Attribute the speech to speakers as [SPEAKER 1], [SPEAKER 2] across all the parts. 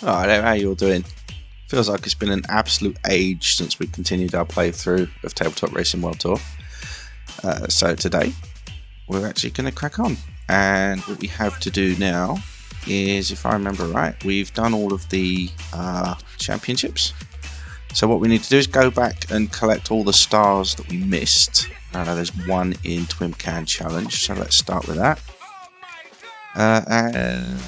[SPEAKER 1] Alright, how you all doing? Feels like it's been an absolute age since we continued our playthrough of Tabletop Racing World Tour. So today, we're actually going to crack on. And what we have to do now is, if I remember right, we've done all of the championships. So what we need to do is go back and collect all the stars that we missed. I know there's one in Twimcan Challenge, so let's start with that. And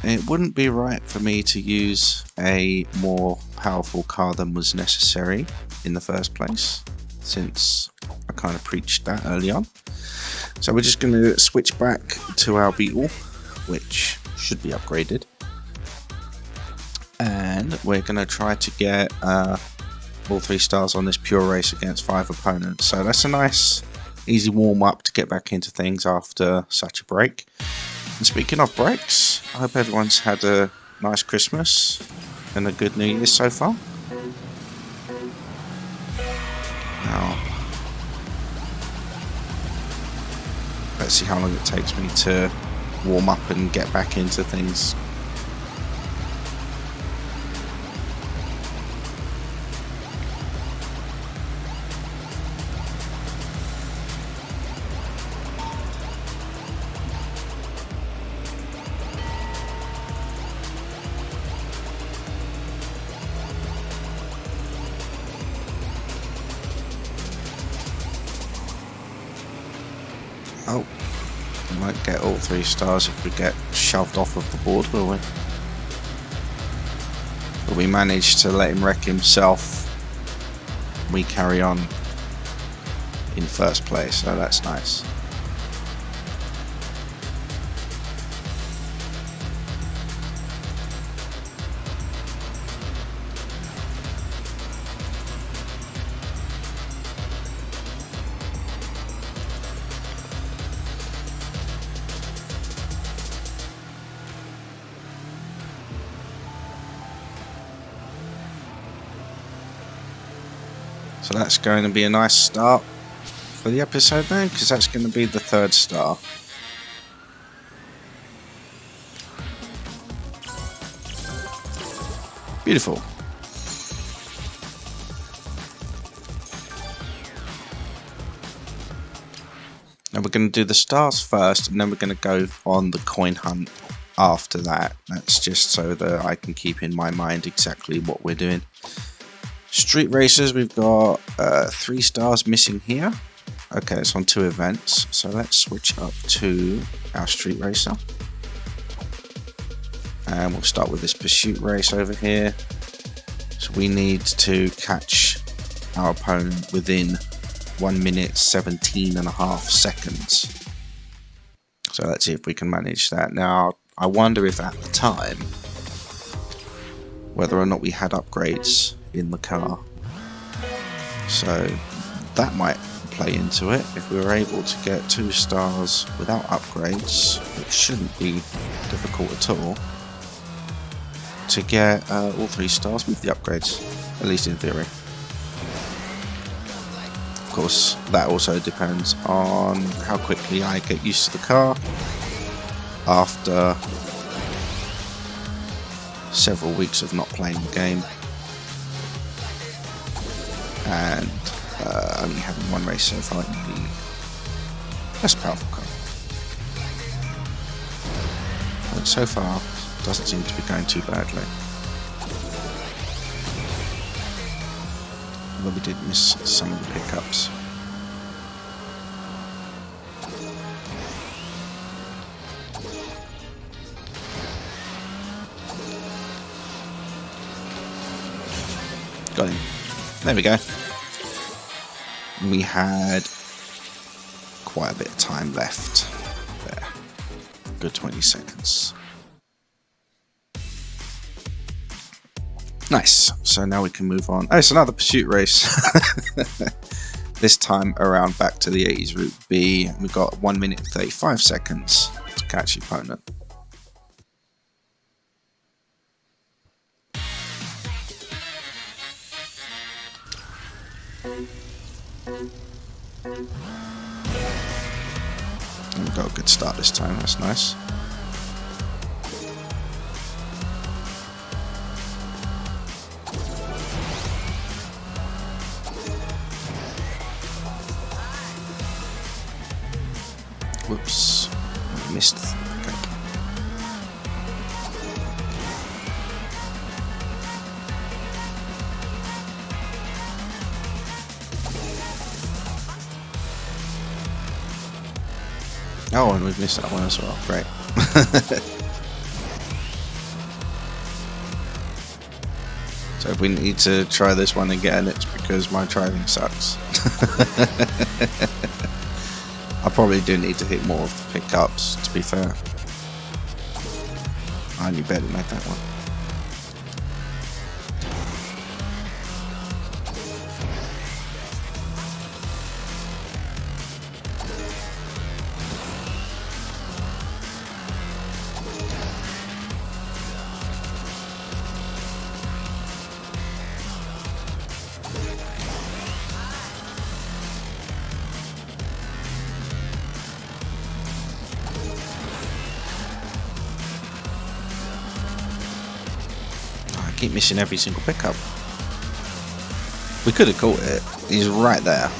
[SPEAKER 1] it wouldn't be right for me to use a more powerful car than was necessary in the first place, since I kind of preached that early on. So we're just going to switch back to our Beetle, which should be upgraded. And we're going to try to get all 3 stars on this pure race against 5 opponents. So that's a nice, easy warm-up to get back into things after such a break. And speaking of breaks, I hope everyone's had a nice Christmas and a good New Year so far. Now, let's see how long it takes me to warm up and get back into things. Oh, we won't get all 3 stars if we get shoved off of the board, will we? But we managed to let him wreck himself. We carry on in first place, so that's nice. So that's going to be a nice start for the episode then, because that's going to be the 3rd star. Beautiful. Now we're going to do the stars first, and then we're going to go on the coin hunt after that. That's just so that I can keep in my mind exactly what we're doing. Street racers, we've got 3 stars missing here. Okay, it's on 2 events, so let's switch up to our street racer. And we'll start with this pursuit race over here. So we need to catch our opponent within 1 minute 17.5 seconds. So let's see if we can manage that. Now, I wonder if at the time, whether or not we had upgrades in the car, so that might play into it. If we were able to get 2 stars without upgrades, it shouldn't be difficult at all to get all 3 stars with the upgrades, at least in theory. Of course, that also depends on how quickly I get used to the car after several weeks of not playing the game and only having 1 race so far in the less powerful car. But so far, it doesn't seem to be going too badly. Although we did miss some of the pickups. Got him. There we go. We had quite a bit of time left there. Good 20 seconds. Nice. So now we can move on. Oh, it's another pursuit race. This time around back to the 80s Route B. We've got 1 minute 35 seconds to catch the opponent. And we got a good start this time, that's nice. Whoops. I missed. Okay. Oh, and we've missed that one as well. Great. So if we need to try this one again, it's because my driving sucks. I probably do need to hit more of the pickups, to be fair. I only barely made that one. Keep missing every single pickup. We could have caught it. He's right there.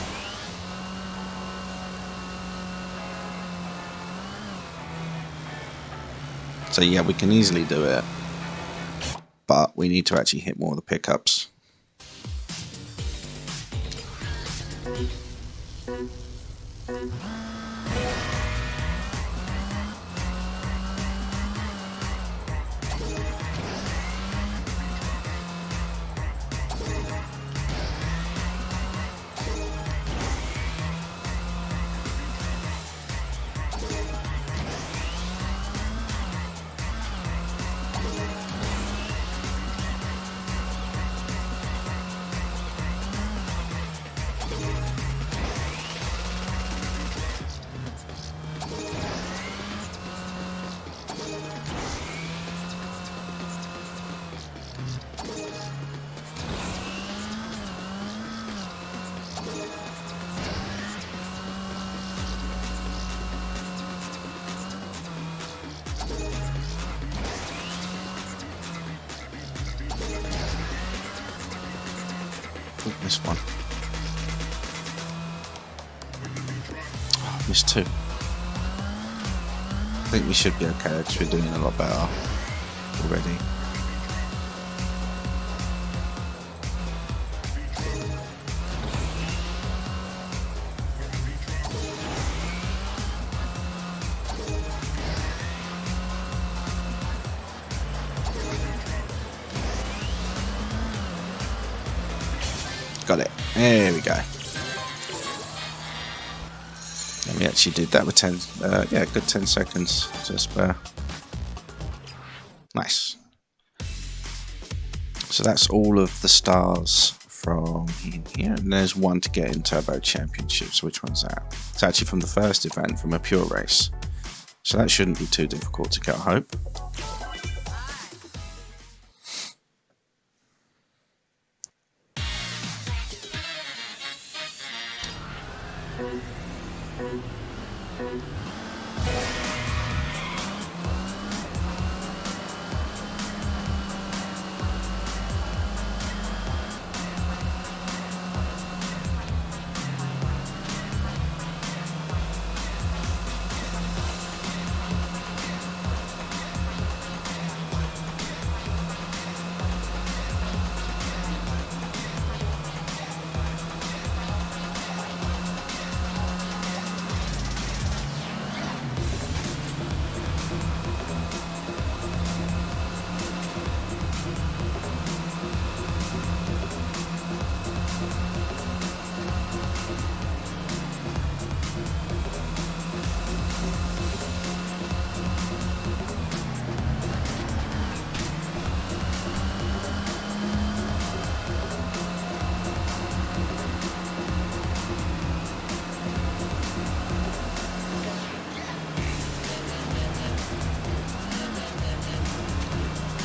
[SPEAKER 1] So yeah, we can easily do it, but we need to actually hit more of the pickups. Missed one. Oh, missed two. I think we should be okay because we're doing a lot better already. Got it. There we go. And we actually did that with 10, yeah, good 10 seconds to spare. Nice. So that's all of the stars from here. And there's one to get in Turbo Championships. Which one's that? It's actually from the first event, from a pure race. So that shouldn't be too difficult to get, I hope.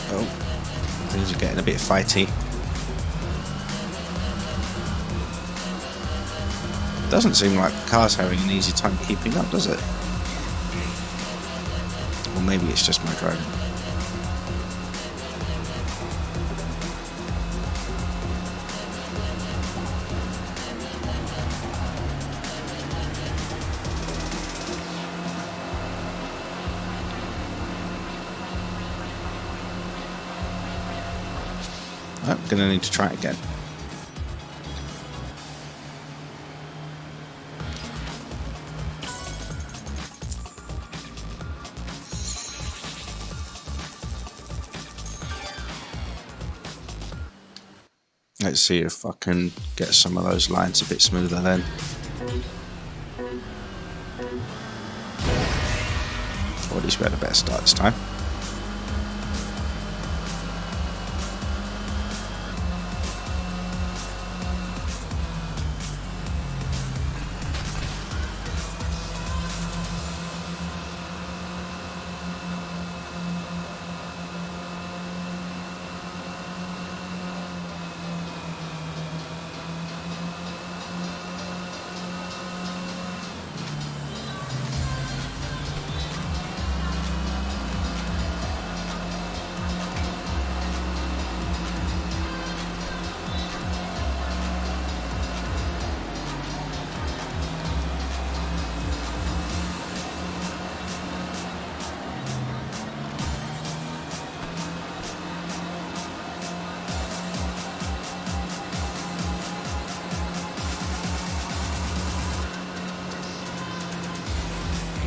[SPEAKER 1] Oh, things are getting a bit fighty. Doesn't seem like the car's having an easy time keeping up, does it? Or maybe it's just my driving. I'm gonna need to try it again. Let's see if I can get some of those lines a bit smoother then. Or at least we had a better start this time.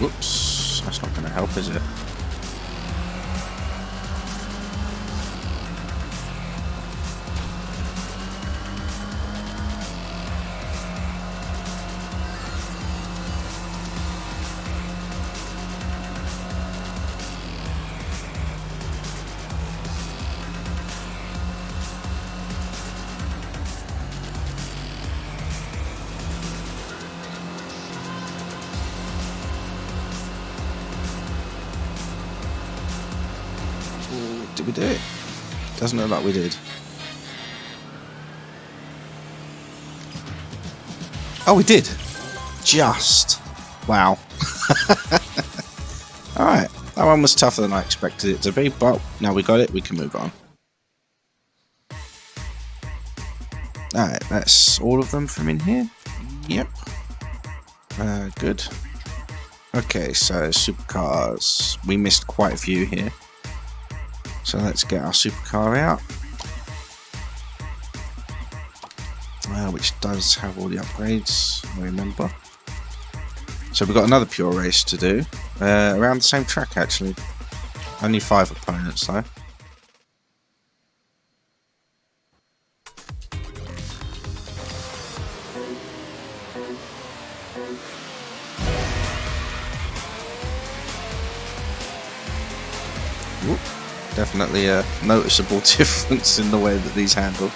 [SPEAKER 1] Whoops, that's not going to help, is it? Did we do it? Doesn't look like we did. Oh, we did. Just. Wow. Alright. That one was tougher than I expected it to be, but now we got it, we can move on. Alright, that's all of them from in here. Yep. Good. Okay, so supercars. We missed quite a few here. So let's get our supercar out, which does have all the upgrades, I remember. So we've got another pure race to do, around the same track actually. Only 5 opponents though. Whoop. Definitely a noticeable difference in the way that these handle.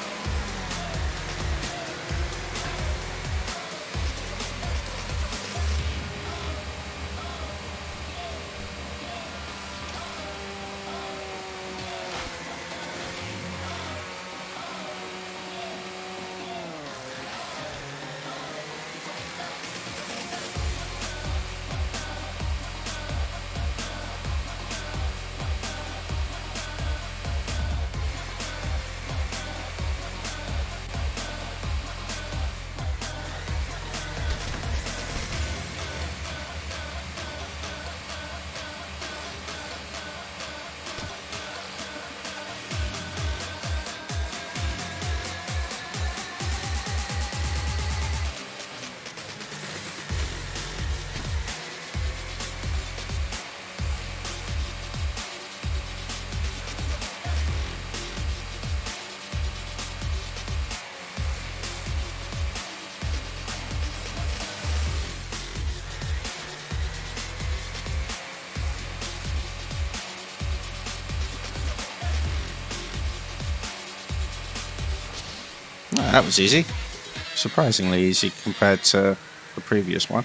[SPEAKER 1] Oh, that was easy. Surprisingly easy compared to the previous one.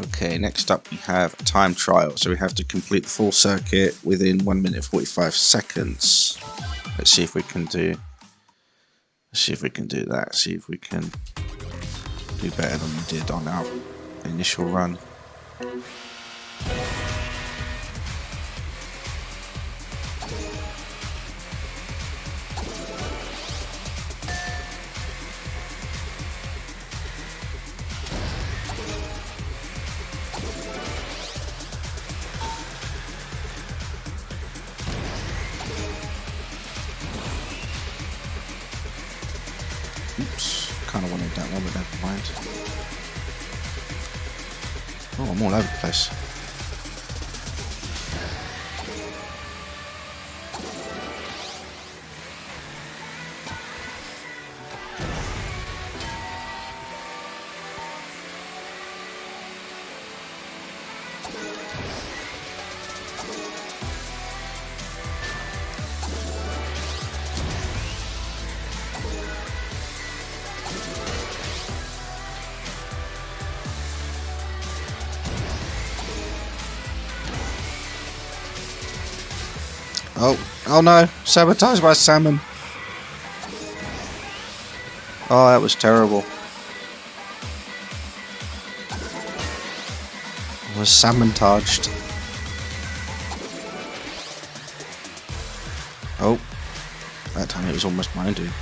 [SPEAKER 1] Okay, next up we have a time trial. So we have to complete the full circuit within 1 minute 45 seconds. Let's see if we can do that. See if we can do better than we did on our initial run. kind of wanted that one, but never mind. Oh, I'm all over the place. Oh no, sabotaged by salmon. Oh, that was terrible. I was salmon-taged. Oh, that time it was almost mine, dude.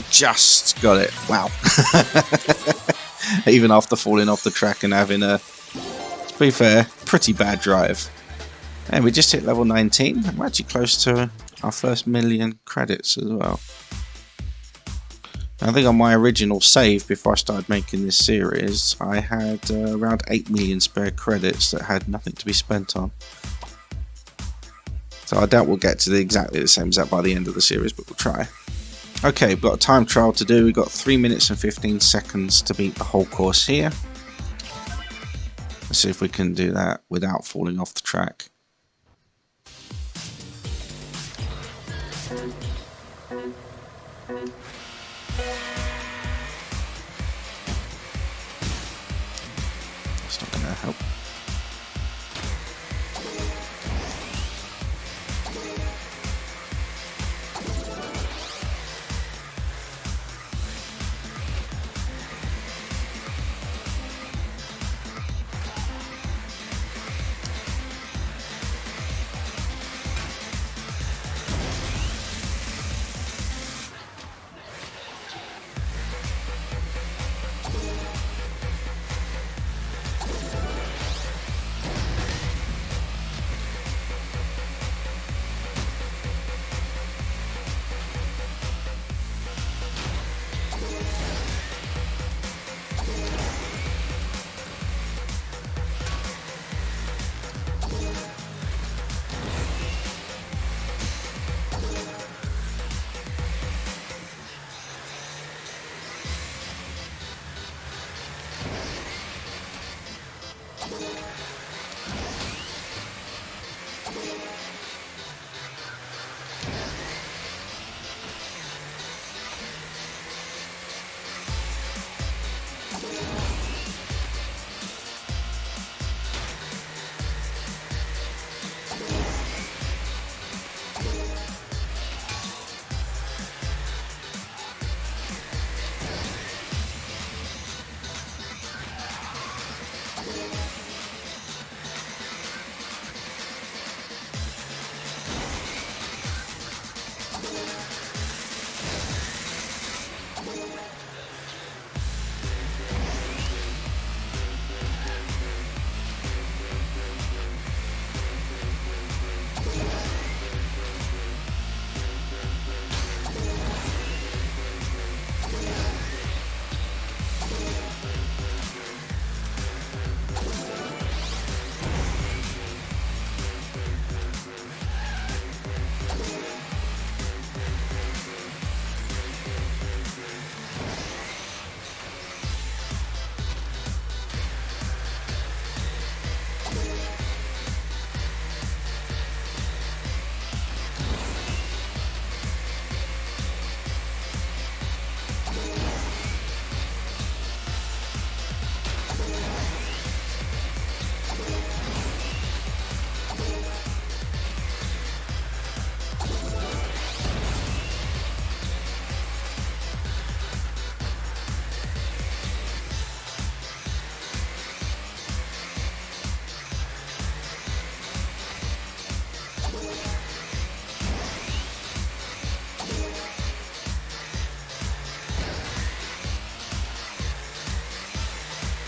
[SPEAKER 1] Just got it. Wow. Even after falling off the track and having a, to be fair, pretty bad drive. And we just hit level 19. We're actually close to our first 1,000,000 credits as well. I think on my original save before I started making this series, I had around 8 million spare credits that had nothing to be spent on. So I doubt we'll get to exactly the same as that by the end of the series, but we'll try. Okay, we've got a time trial to do. We've got 3 minutes and 15 seconds to beat the whole course here. Let's see if we can do that without falling off the track. That's not going to help.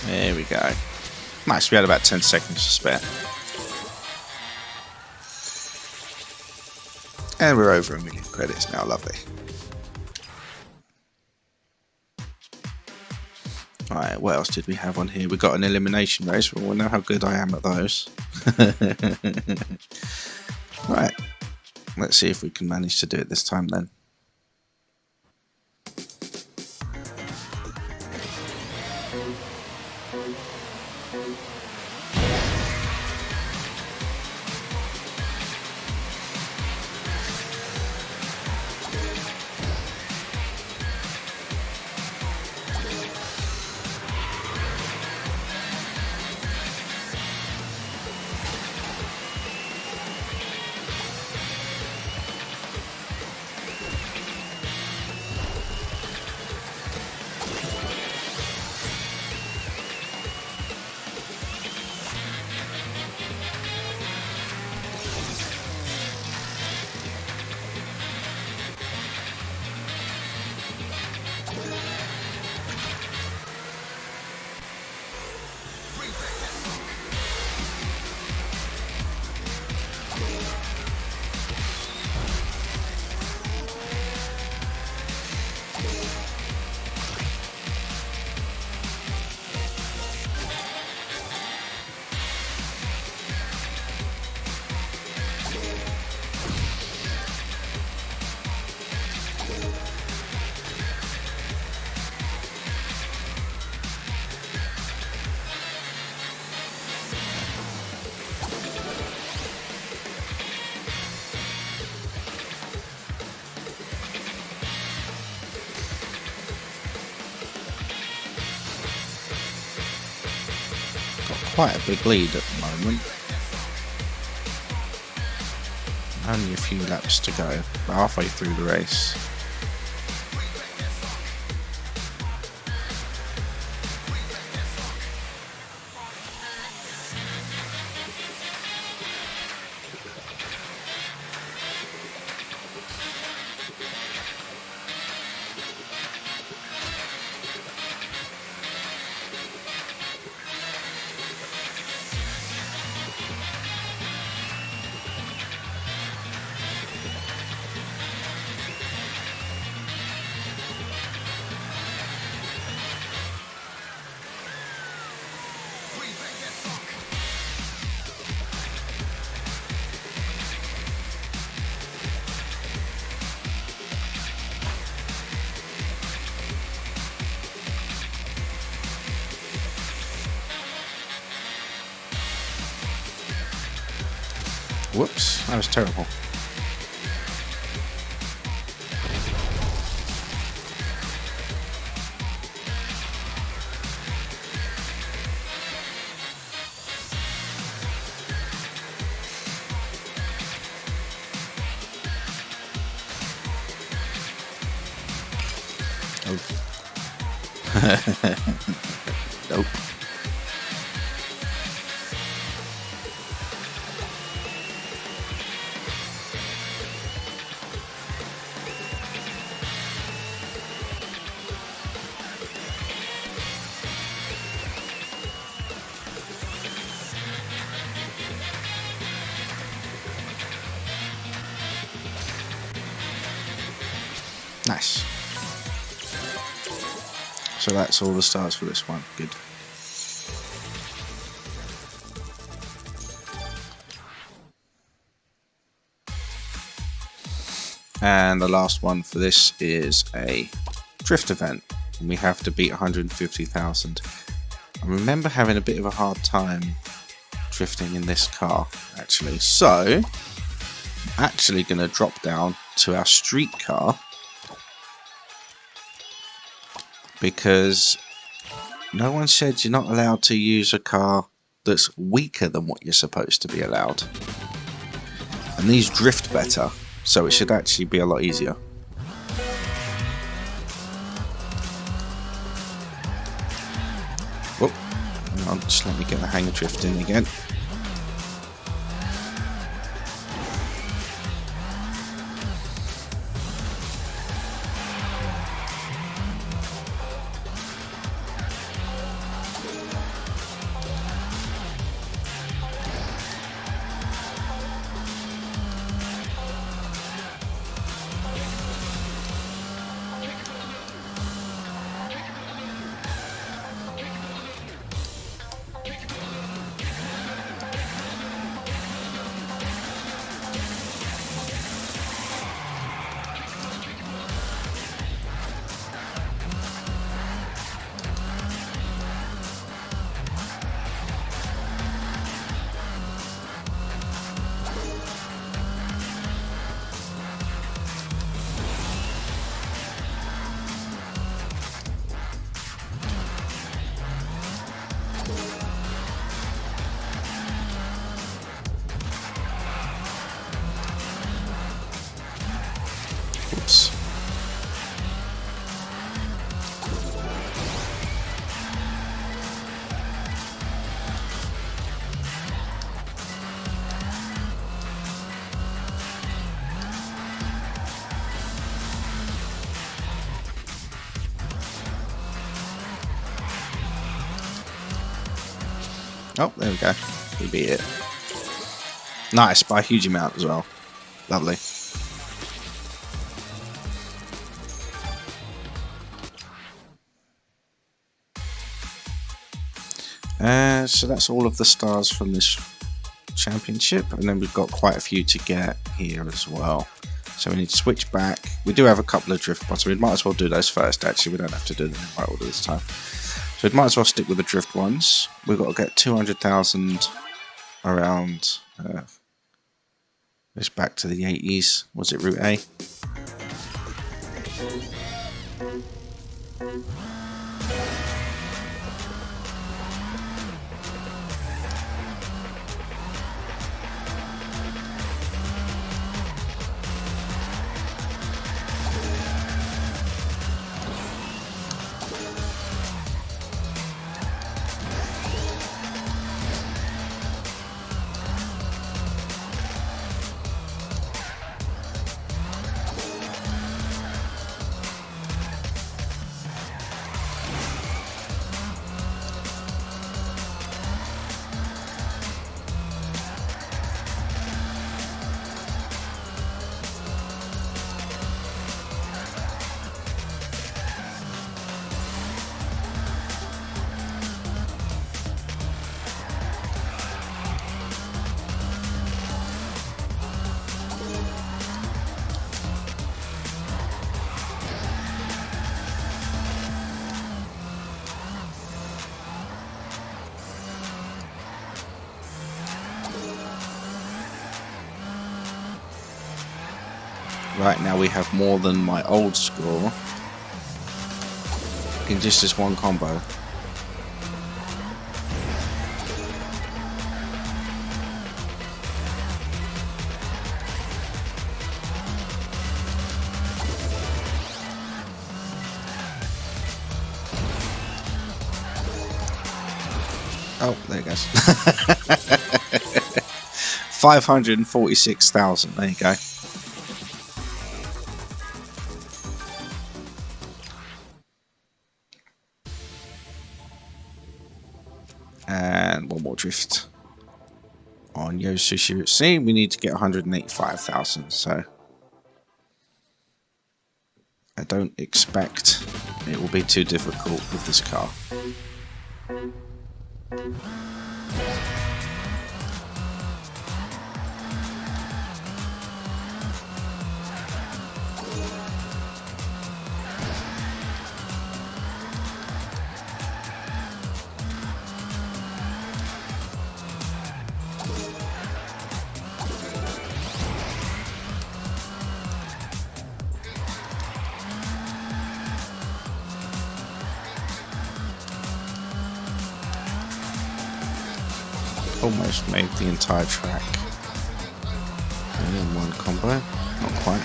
[SPEAKER 1] There we go. Nice, we had about 10 seconds to spare. And we're over 1 million credits now, lovely. Alright, what else did we have on here? We got an elimination race, but we'll know how good I am at those. Right, let's see if we can manage to do it this time then. Quite a big lead at the moment. Only a few laps to go, halfway through the race. Whoops, that was terrible. Oh. Nope. Nice. So that's all the stars for this one. Good. And the last one for this is a drift event. And we have to beat 150,000. I remember having a bit of a hard time drifting in this car, actually. So, I'm actually going to drop down to our street car, because no one said you're not allowed to use a car that's weaker than what you're supposed to be allowed. And these drift better, so it should actually be a lot easier. Oh, hang on, just let me get the hang of drifting again. Oh, there we go. We beat it. Nice, by a huge amount as well. Lovely. So that's all of the stars from this championship, and then we've got quite a few to get here as well. So we need to switch back. We do have a couple of drift ones, so we might as well do those first. Actually, we don't have to do them in right order this time. So we might as well stick with the drift ones. We've got to get 200,000 around. Goes back to the 80s. Was it Route A? Right, now we have more than my old score in just this one combo. Oh, there it goes. 546,000, there you go. And one more drift on Yo Sushi Route C. We need to get 185,000, so I don't expect it will be too difficult with this car. Almost made the entire track in one combo, not quite.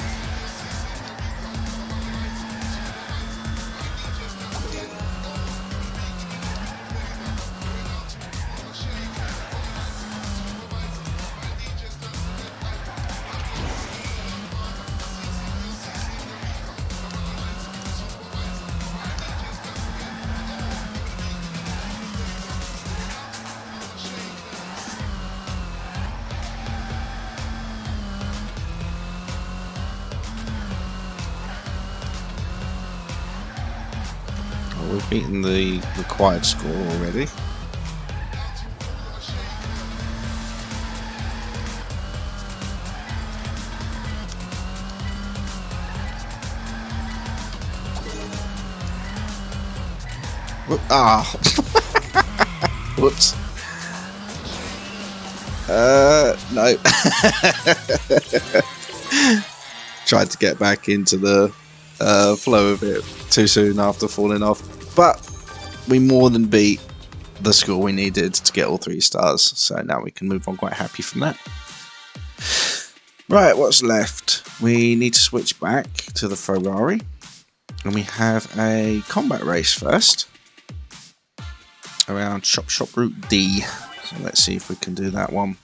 [SPEAKER 1] We've beaten the required score already. Ah! Whoops. No. Tried to get back into the flow of it too soon after falling off, but we more than beat the score we needed to get all 3 stars, so now we can move on quite happy from that. Right, what's left? We need to switch back to the Ferrari, and we have a combat race first around Shop Route D, so let's see if we can do that one.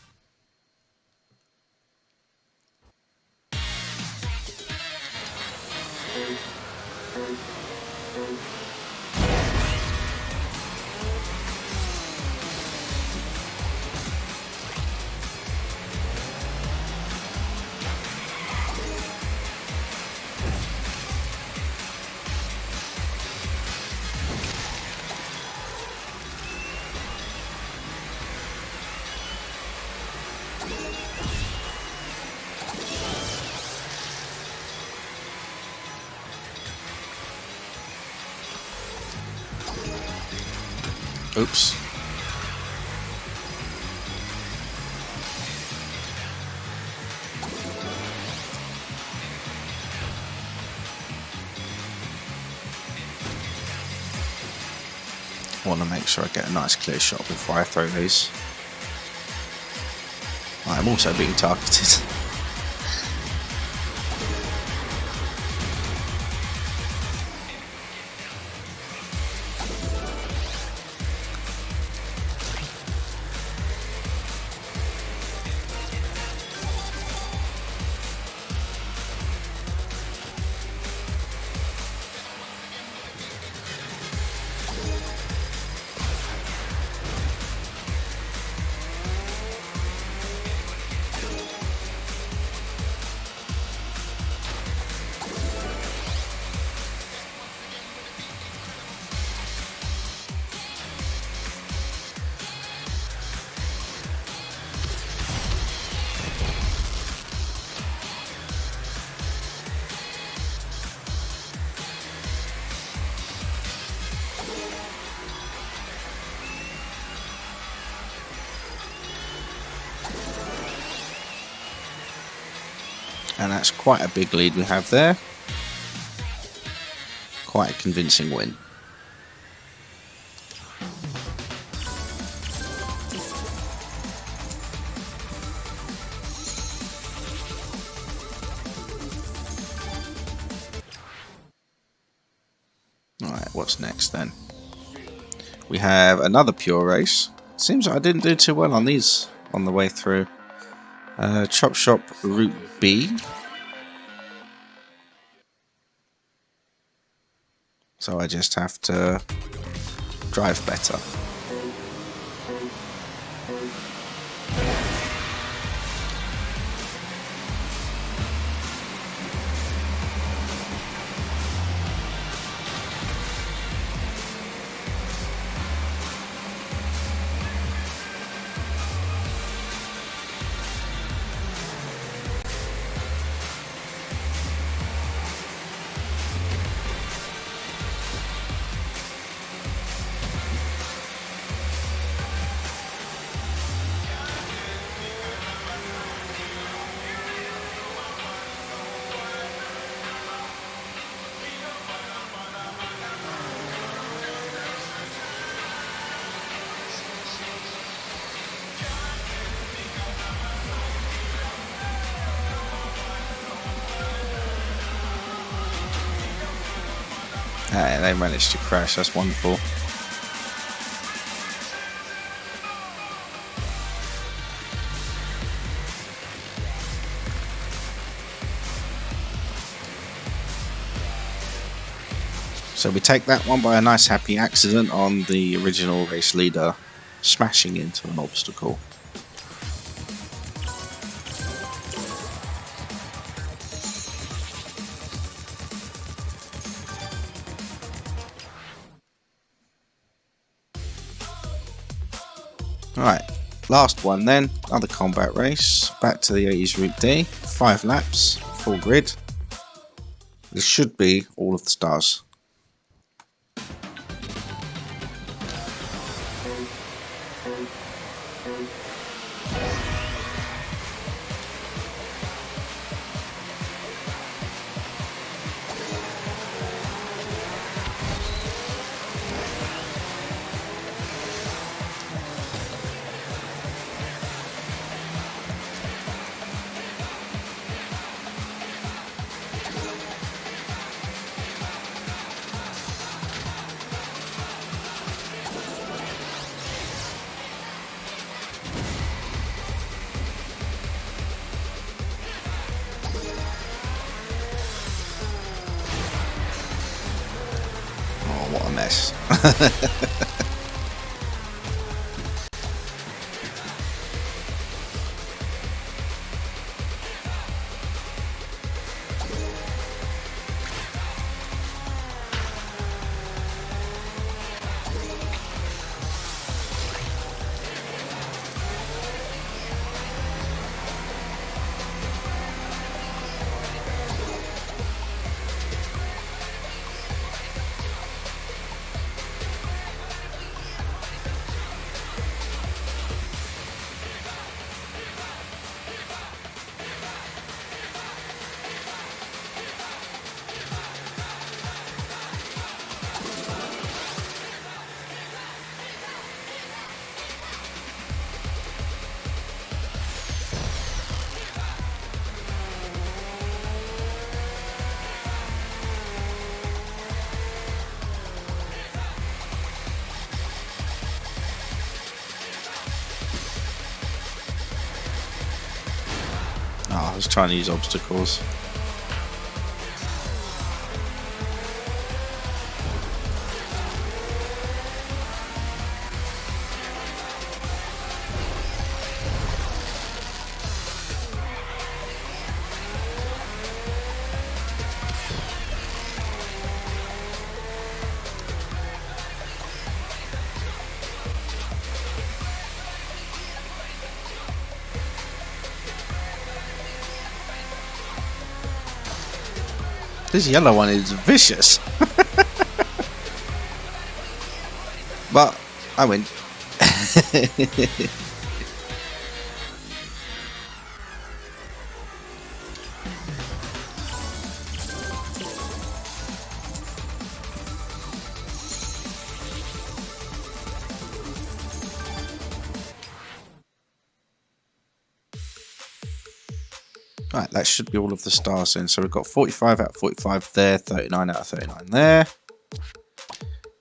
[SPEAKER 1] Oops. I want to make sure I get a nice clear shot before I throw these. I'm also being targeted. And that's quite a big lead we have there. Quite a convincing win. Alright, what's next then? We have another pure race. Seems like I didn't do too well on these on the way through. Chop Shop Route B. So I just have to drive better. Hey, they managed to crash, that's wonderful. So we take that one by a nice happy accident on the original race leader smashing into an obstacle. Alright, last one then, another combat race, back to the 80s Route D, 5 laps, full grid. This should be all of the stars. What a mess. Oh, I was trying to use obstacles. This yellow one is vicious. But I win. Right, that should be all of the stars in. So we've got 45 out of 45 there, 39 out of 39 there.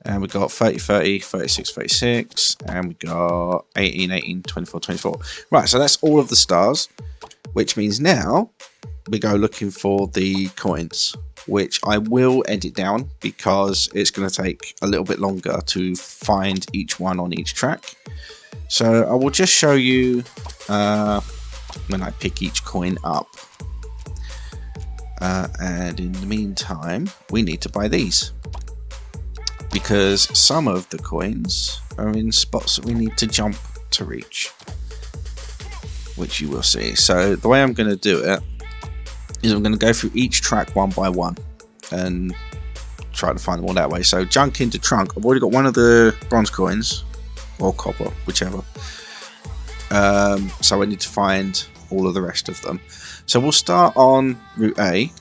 [SPEAKER 1] And we've got 30, 30, 36, 36. And we've got 18, 18, 24, 24. Right, so that's all of the stars. Which means now we go looking for the coins. Which I will edit down because it's going to take a little bit longer to find each one on each track. So I will just show you when I pick each coin up. And in the meantime, we need to buy these. Because some of the coins are in spots that we need to jump to reach. Which you will see. So the way I'm going to do it is I'm going to go through each track one by one. And try to find them all that way. So junk into trunk. I've already got one of the bronze coins. Or copper, whichever. So I need to find all of the rest of them. So we'll start on Route A.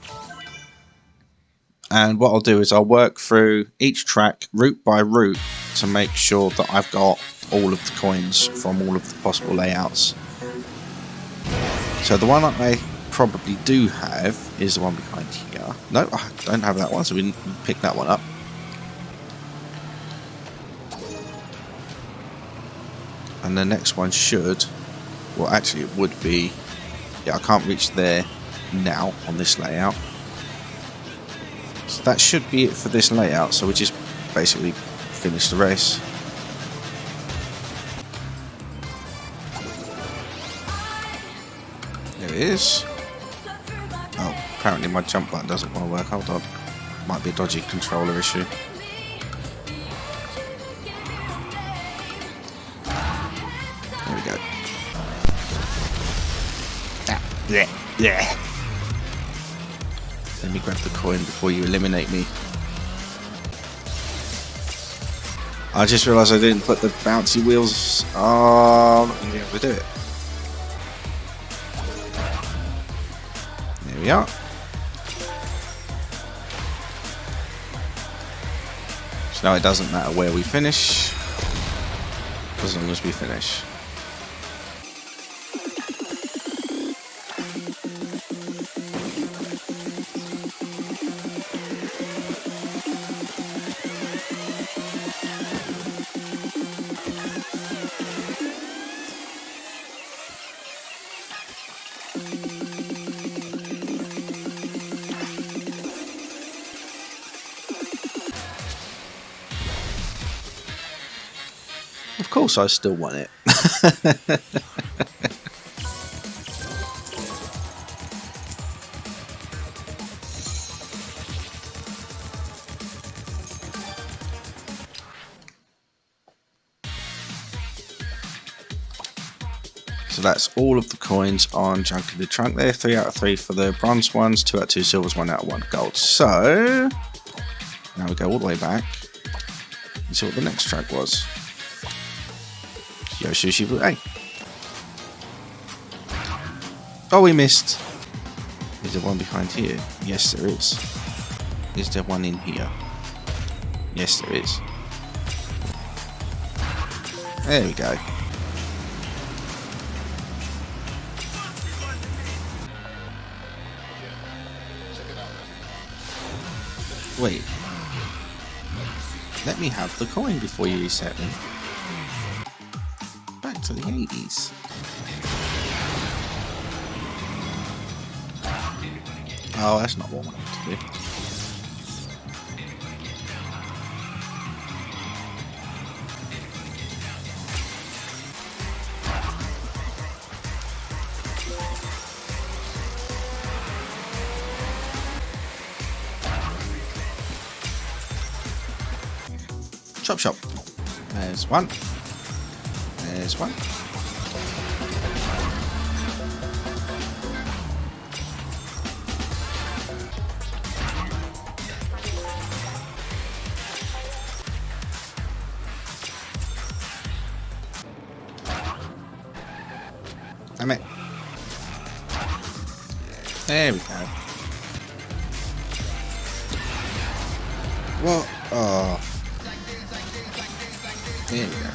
[SPEAKER 1] And what I'll do is I'll work through each track route by route to make sure that I've got all of the coins from all of the possible layouts. So the one that I probably do have is the one behind here. No, I don't have that one, so we didn't pick that one up. And the next one should, well actually it would be, yeah, I can't reach there now on this layout. So that should be it for this layout, so we just basically finish the race. There it is. Oh, apparently my jump button doesn't want to work, hold on. Might be a dodgy controller issue. There we go. Yeah. Let me grab the coin before you eliminate me. I just realised I didn't put the bouncy wheels. Oh, I'm not going to be able to do it. There we are. So now it doesn't matter where we finish, as long as we finish. Of course I still want it. So that's all of the coins on Junk in the Trunk there. 3 out of 3 for the bronze ones, 2 out of 2 silvers, 1 out of 1 gold. So now we go all the way back and see what the next track was. Yo Sushi Route A. Oh, we missed. Is there one behind here? Yes, there is. Is there one in here? Yes, there is. There we go. Wait. Let me have the coin before you reset me. Back to the 80s. Oh, that's not what I wanted to do. Chop chop. There's one. There's one. Damn it. There we go. What? Oh. There we go.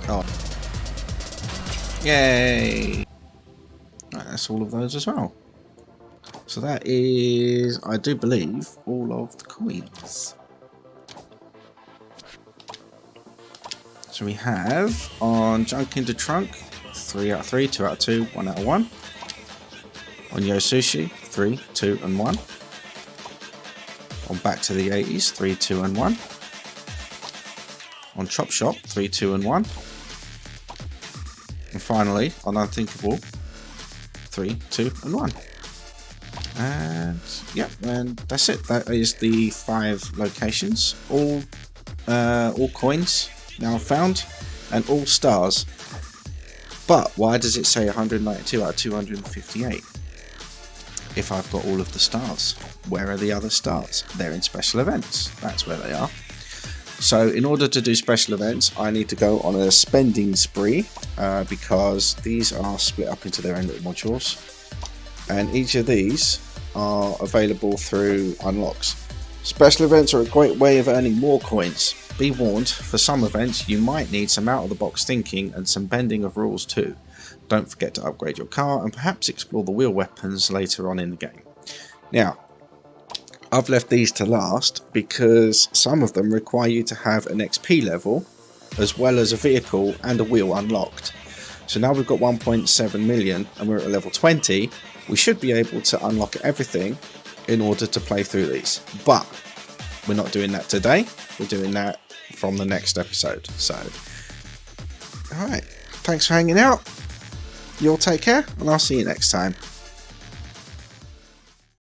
[SPEAKER 1] Oh. Yay! Right, that's all of those as well. So that is, I do believe, all of the coins. So we have on Junk into Trunk, 3 out of 3, 2 out of 2, 1 out of 1. On Yo Sushi, 3, 2 and 1. On Back to the 80s, 3, 2 and 1. On Chop Shop, 3, 2 and 1. And finally, on Unthinkable, 3, 2 and 1. And yeah, and that's it. That is the 5 locations. All coins now found, and all stars. But why does it say 192 out of 258? If I've got all of the stars, where are the other stars? They're in special events. That's where they are. So in order to do special events, I need to go on a spending spree because these are split up into their own little modules, and each of these are available through unlocks. Special events are a great way of earning more coins. Be warned, for some events you might need some out of the box thinking and some bending of rules too. Don't forget to upgrade your car and perhaps explore the wheel weapons later on in the game. Now, I've left these to last because some of them require you to have an XP level as well as a vehicle and a wheel unlocked. So now we've got 1.7 million and we're at level 20. We should be able to unlock everything in order to play through these. But we're not doing that today. We're doing that from the next episode. So, alright, thanks for hanging out. You'll take care and I'll see you next time.